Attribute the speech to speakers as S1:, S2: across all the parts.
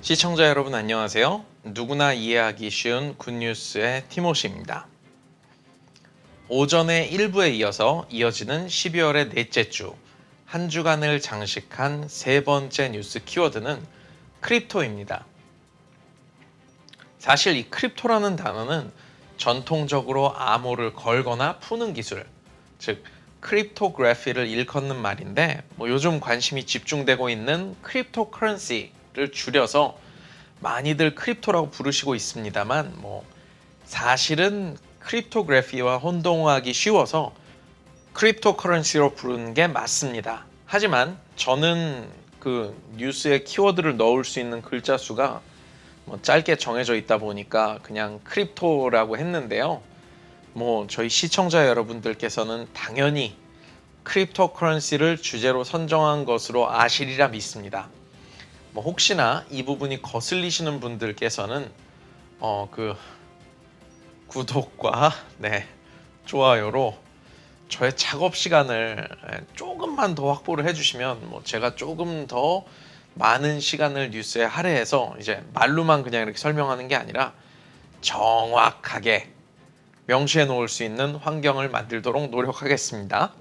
S1: 시청자 여러분 안녕하세요. 누구나 이해하기 쉬운 굿뉴스의 티모시입니다. 오전의 1부에 이어서 이어지는 12월의 넷째 주, 한 주간을 장식한 세 번째 뉴스 키워드는 크립토입니다. 사실 이 크립토라는 단어는 전통적으로 암호를 걸거나 푸는 기술, 즉 크립토그래피를 일컫는 말인데 요즘 관심이 집중되고 있는 크립토커런시를 줄여서 많이들 크립토라고 부르시고 있습니다만 사실은 크립토그래피와 혼동하기 쉬워서 크립토커런시로 부르는 게 맞습니다. 하지만 저는 그 뉴스에 키워드를 넣을 수 있는 글자 수가 짧게 정해져 있다 보니까 그냥 크립토라고 했는데요. 저희 시청자 여러분들께서는 당연히 크립토커런시를 주제로 선정한 것으로 아시리라 믿습니다. 혹시나 이 부분이 거슬리시는 분들께서는 구독과 좋아요로 저의 작업 시간을 조금만 더 확보를 해주시면 제가 조금 더 많은 시간을 뉴스에 할애해서 이제 말로만 그냥 이렇게 설명하는 게 아니라 정확하게 명시해 놓을 수 있는 환경을 만들도록 노력하겠습니다.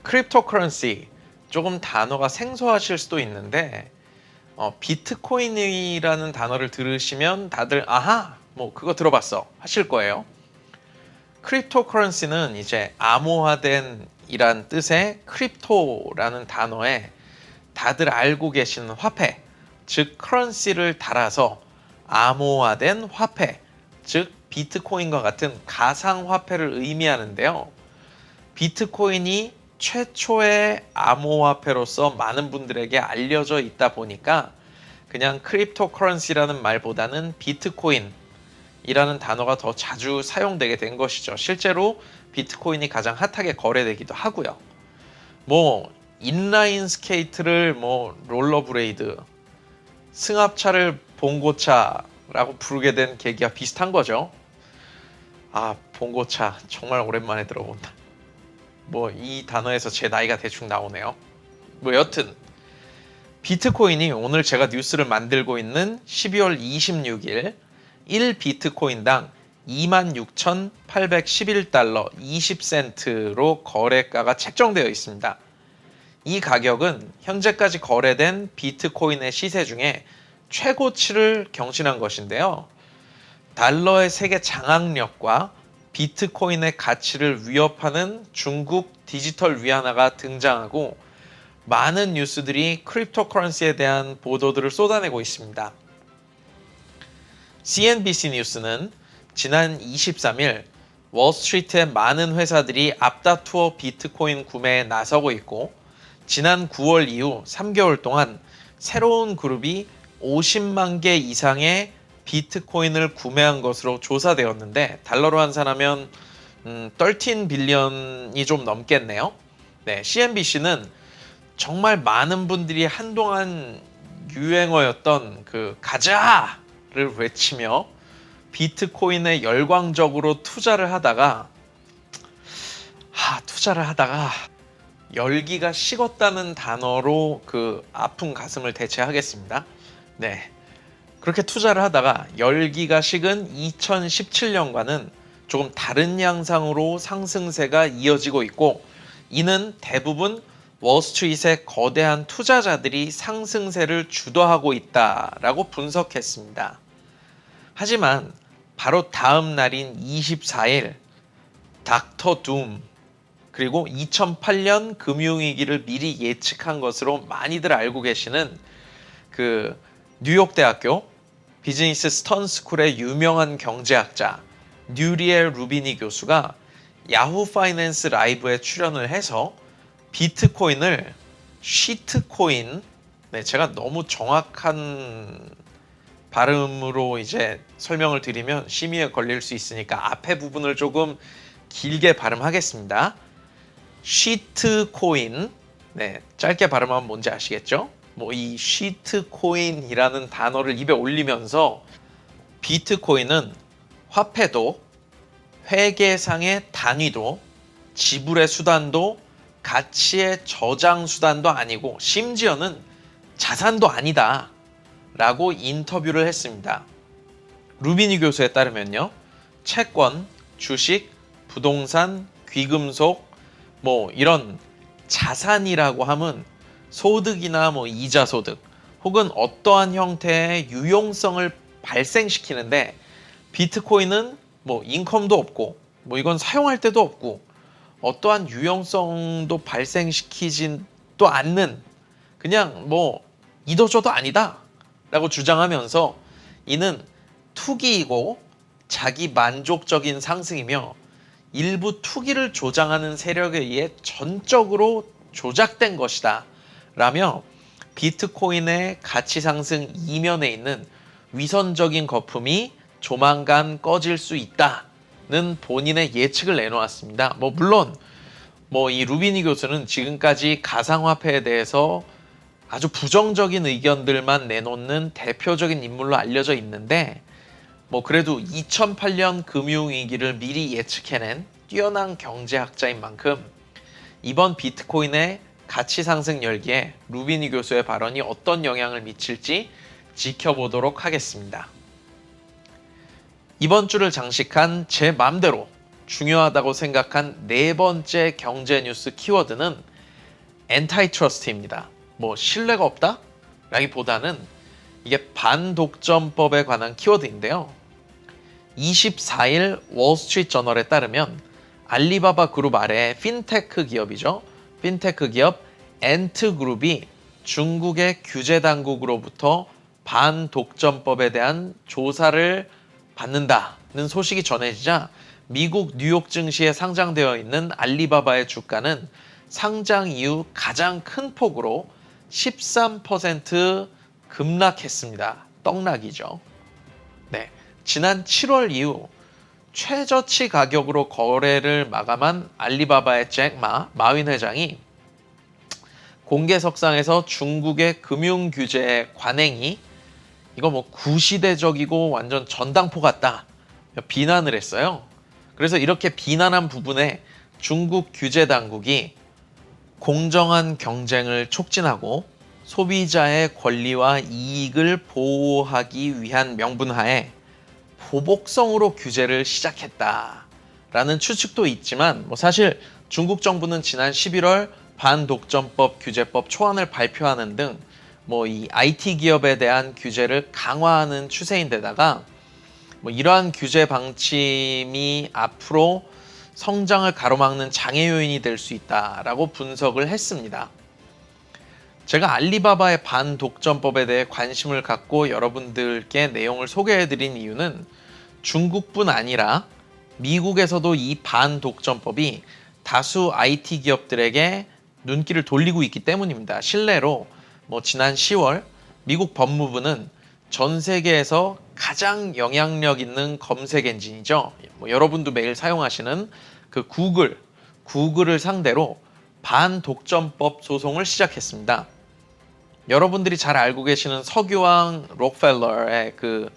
S1: 크립토커런시 조금 단어가 생소하실 수도 있는데 비트코인이라는 단어를 들으시면 다들 아하 그거 들어봤어 하실 거예요. 크립토커런시는 이제 암호화된 이란 뜻의 크립토라는 단어에 다들 알고 계시는 화폐, 즉 커런시를 달아서 암호화된 화폐, 즉 비트코인과 같은 가상화폐를 의미하는데요. 비트코인이 최초의 암호화폐로서 많은 분들에게 알려져 있다 보니까 그냥 크립토커런시라는 말보다는 비트코인이라는 단어가 더 자주 사용되게 된 것이죠. 실제로 비트코인이 가장 핫하게 거래되기도 하고요. 인라인 스케이트를 롤러브레이드, 승합차를 봉고차라고 부르게 된 계기가 비슷한 거죠. 봉고차 정말 오랜만에 들어본다. 이 단어에서 제 나이가 대충 나오네요. 여튼 비트코인이 오늘 제가 뉴스를 만들고 있는 12월 26일 1비트코인당 26,811달러 20센트로 거래가가 책정되어 있습니다. 이 가격은 현재까지 거래된 비트코인의 시세 중에 최고치를 경신한 것인데요. 달러의 세계 장악력과 비트코인의 가치를 위협하는 중국 디지털 위안화가 등장하고 많은 뉴스들이 크립토커런시에 대한 보도들을 쏟아내고 있습니다. CNBC 뉴스는 지난 23일 월스트리트의 많은 회사들이 앞다투어 비트코인 구매에 나서고 있고 지난 9월 이후 3개월 동안 새로운 그룹이 50만 개 이상의 비트코인을 구매한 것으로 조사되었는데 달러로 환산하면 13 빌리언이 좀 넘겠네요. CNBC는 정말 많은 분들이 한동안 유행어였던 그 가자를 외치며 비트코인에 열광적으로 투자를 하다가 열기가 식었다는 단어로 그 아픈 가슴을 대체하겠습니다. 그렇게 투자를 하다가 열기가 식은 2017년과는 조금 다른 양상으로 상승세가 이어지고 있고 이는 대부분 월스트리트의 거대한 투자자들이 상승세를 주도하고 있다라고 분석했습니다. 하지만 바로 다음 날인 24일 닥터 둠 그리고 2008년 금융위기를 미리 예측한 것으로 많이들 알고 계시는 그 뉴욕대학교 비즈니스 스턴스쿨의 유명한 경제학자 뉴리엘 루비니 교수가 야후 파이낸스 라이브에 출연을 해서 비트코인을 쉬트코인, 제가 너무 정확한 발음으로 이제 설명을 드리면 심의에 걸릴 수 있으니까 앞에 부분을 조금 길게 발음하겠습니다. 쉬트코인, 짧게 발음하면 뭔지 아시겠죠? 이 쉬트코인이라는 단어를 입에 올리면서 비트코인은 화폐도 회계상의 단위도 지불의 수단도 가치의 저장 수단도 아니고 심지어는 자산도 아니다 라고 인터뷰를 했습니다. 루비니 교수에 따르면요. 채권, 주식, 부동산, 귀금속, 이런 자산이라고 함은 소득이나 이자 소득 혹은 어떠한 형태의 유용성을 발생시키는데 비트코인은 인컴도 없고 이건 사용할 때도 없고 어떠한 유용성도 발생시키지도 않는 그냥 이도저도 아니다 라고 주장하면서 이는 투기이고 자기 만족적인 상승이며 일부 투기를 조장하는 세력에 의해 전적으로 조작된 것이다 라며 비트코인의 가치 상승 이면에 있는 위선적인 거품이 조만간 꺼질 수 있다는 본인의 예측을 내놓았습니다. 물론 이 루비니 교수는 지금까지 가상화폐에 대해서 아주 부정적인 의견들만 내놓는 대표적인 인물로 알려져 있는데 그래도 2008년 금융위기를 미리 예측해낸 뛰어난 경제학자인 만큼 이번 비트코인의 가치 상승 열기에 루비니 교수의 발언이 어떤 영향을 미칠지 지켜보도록 하겠습니다. 이번 주를 장식한 제 맘대로 중요하다고 생각한 네 번째 경제 뉴스 키워드는 엔타이트러스트입니다. 신뢰가 없다? 라기보다는 이게 반독점법에 관한 키워드인데요. 24일 월스트리트 저널에 따르면 알리바바 그룹 아래 핀테크 기업이죠. 핀테크 기업 엔트그룹이 중국의 규제 당국으로부터 반독점법에 대한 조사를 받는다는 소식이 전해지자 미국 뉴욕 증시에 상장되어 있는 알리바바의 주가는 상장 이후 가장 큰 폭으로 13% 급락했습니다. 떡락이죠. 네, 지난 7월 이후 최저치 가격으로 거래를 마감한 알리바바의 잭 마윈 회장이 공개석상에서 중국의 금융 규제의 관행이 이거 구시대적이고 완전 전당포 같다 비난을 했어요. 그래서 이렇게 비난한 부분에 중국 규제 당국이 공정한 경쟁을 촉진하고 소비자의 권리와 이익을 보호하기 위한 명분하에 보복성으로 규제를 시작했다라는 추측도 있지만 사실 중국 정부는 지난 11월 반독점법 규제법 초안을 발표하는 등 이 IT 기업에 대한 규제를 강화하는 추세인데다가 이러한 규제 방침이 앞으로 성장을 가로막는 장애 요인이 될 수 있다라고 분석을 했습니다. 제가 알리바바의 반독점법에 대해 관심을 갖고 여러분들께 내용을 소개해드린 이유는 중국뿐 아니라 미국에서도 이 반독점법이 다수 IT 기업들에게 눈길을 돌리고 있기 때문입니다. 실례로 지난 10월 미국 법무부는 전 세계에서 가장 영향력 있는 검색 엔진이죠. 여러분도 매일 사용하시는 그 구글을 상대로 반독점법 소송을 시작했습니다. 여러분들이 잘 알고 계시는 석유왕 록펠러의 그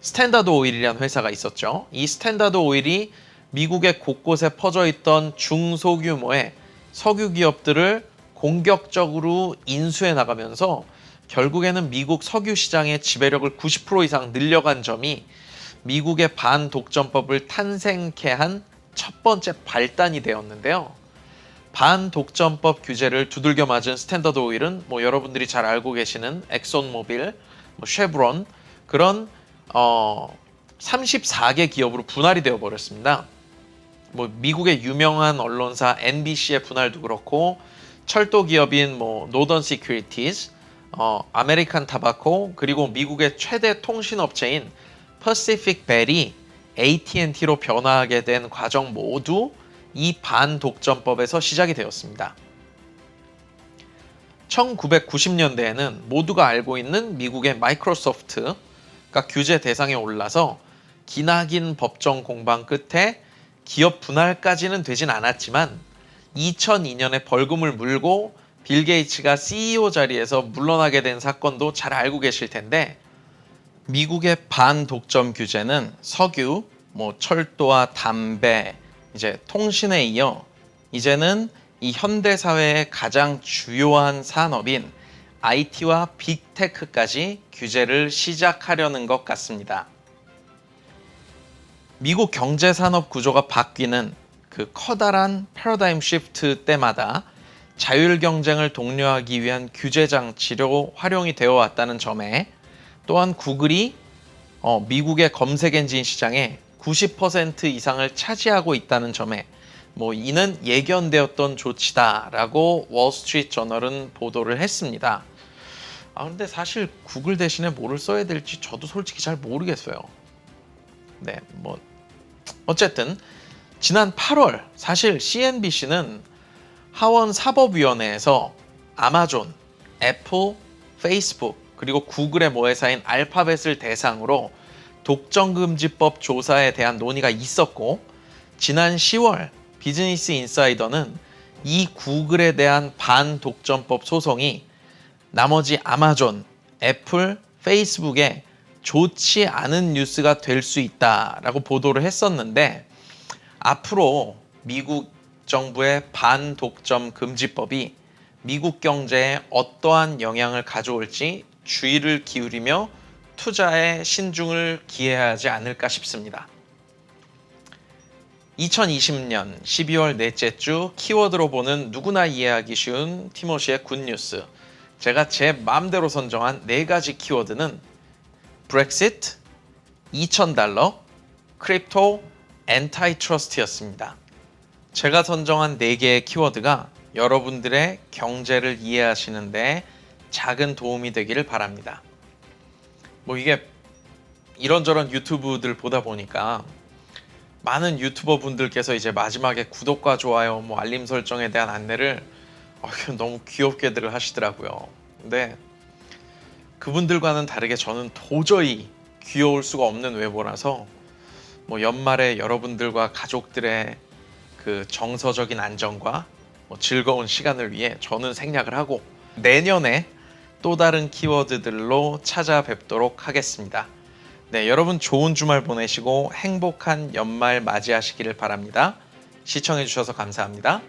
S1: 스탠다드 오일이라는 회사가 있었죠. 이 스탠다드 오일이 미국의 곳곳에 퍼져 있던 중소규모의 석유 기업들을 공격적으로 인수해 나가면서 결국에는 미국 석유 시장의 지배력을 90% 이상 늘려간 점이 미국의 반독점법을 탄생케 한 첫 번째 발단이 되었는데요. 반독점법 규제를 두들겨 맞은 스탠더드 오일은 여러분들이 잘 알고 계시는 엑손모빌, 쉐브론 그런 34개 기업으로 분할이 되어 버렸습니다. 미국의 유명한 언론사 NBC의 분할도 그렇고 철도 기업인 노던 시큐리티즈, 아메리칸 타바코 그리고 미국의 최대 통신업체인 퍼시픽 벨이 AT&T로 변화하게 된 과정 모두 이 반독점법에서 시작이 되었습니다. 1990년대에는 모두가 알고 있는 미국의 마이크로소프트가 규제 대상에 올라서 기나긴 법정 공방 끝에 기업 분할까지는 되진 않았지만 2002년에 벌금을 물고 빌 게이츠가 CEO 자리에서 물러나게 된 사건도 잘 알고 계실 텐데 미국의 반독점 규제는 석유, 철도와 담배, 이제 통신에 이어 이제는 이 현대 사회의 가장 주요한 산업인 IT와 빅테크까지 규제를 시작하려는 것 같습니다. 미국 경제 산업 구조가 바뀌는 그 커다란 패러다임 시프트 때마다 자율 경쟁을 독려하기 위한 규제 장치로 활용이 되어 왔다는 점에, 또한 구글이 미국의 검색 엔진 시장의 90% 이상을 차지하고 있다는 점에 이는 예견되었던 조치다라고 월스트리트 저널은 보도를 했습니다. 근데 사실 구글 대신에 뭐를 써야 될지 저도 솔직히 잘 모르겠어요. 네, 어쨌든 지난 8월 사실 CNBC는 하원 사법위원회에서 아마존, 애플, 페이스북 그리고 구글의 모회사인 알파벳을 대상으로 독점금지법 조사에 대한 논의가 있었고, 지난 10월 비즈니스 인사이더는 이 구글에 대한 반독점법 소송이 나머지 아마존, 애플, 페이스북에 좋지 않은 뉴스가 될 수 있다라고 보도를 했었는데, 앞으로 미국 정부의 반독점 금지법이 미국 경제에 어떠한 영향을 가져올지 주의를 기울이며 투자에 신중을 기해야 하지 않을까 싶습니다. 2020년 12월 넷째 주 키워드로 보는 누구나 이해하기 쉬운 티모시의 굿뉴스. 제가 제 마음대로 선정한 4가지 키워드는 브렉시트, $2,000, 크립토, 엔타이트러스트였습니다. 제가 선정한 4개의 키워드가 여러분들의 경제를 이해하시는 데 작은 도움이 되기를 바랍니다. 이게 이런저런 유튜브들 보다 보니까 많은 유튜버 분들께서 이제 마지막에 구독과 좋아요, 알림 설정에 대한 안내를 너무 귀엽게들 하시더라고요. 근데 그분들과는 다르게 저는 도저히 귀여울 수가 없는 외모라서 연말에 여러분들과 가족들의 그 정서적인 안정과 즐거운 시간을 위해 저는 생략을 하고 내년에 또 다른 키워드들로 찾아뵙도록 하겠습니다. 네, 여러분 좋은 주말 보내시고 행복한 연말 맞이하시기를 바랍니다. 시청해주셔서 감사합니다.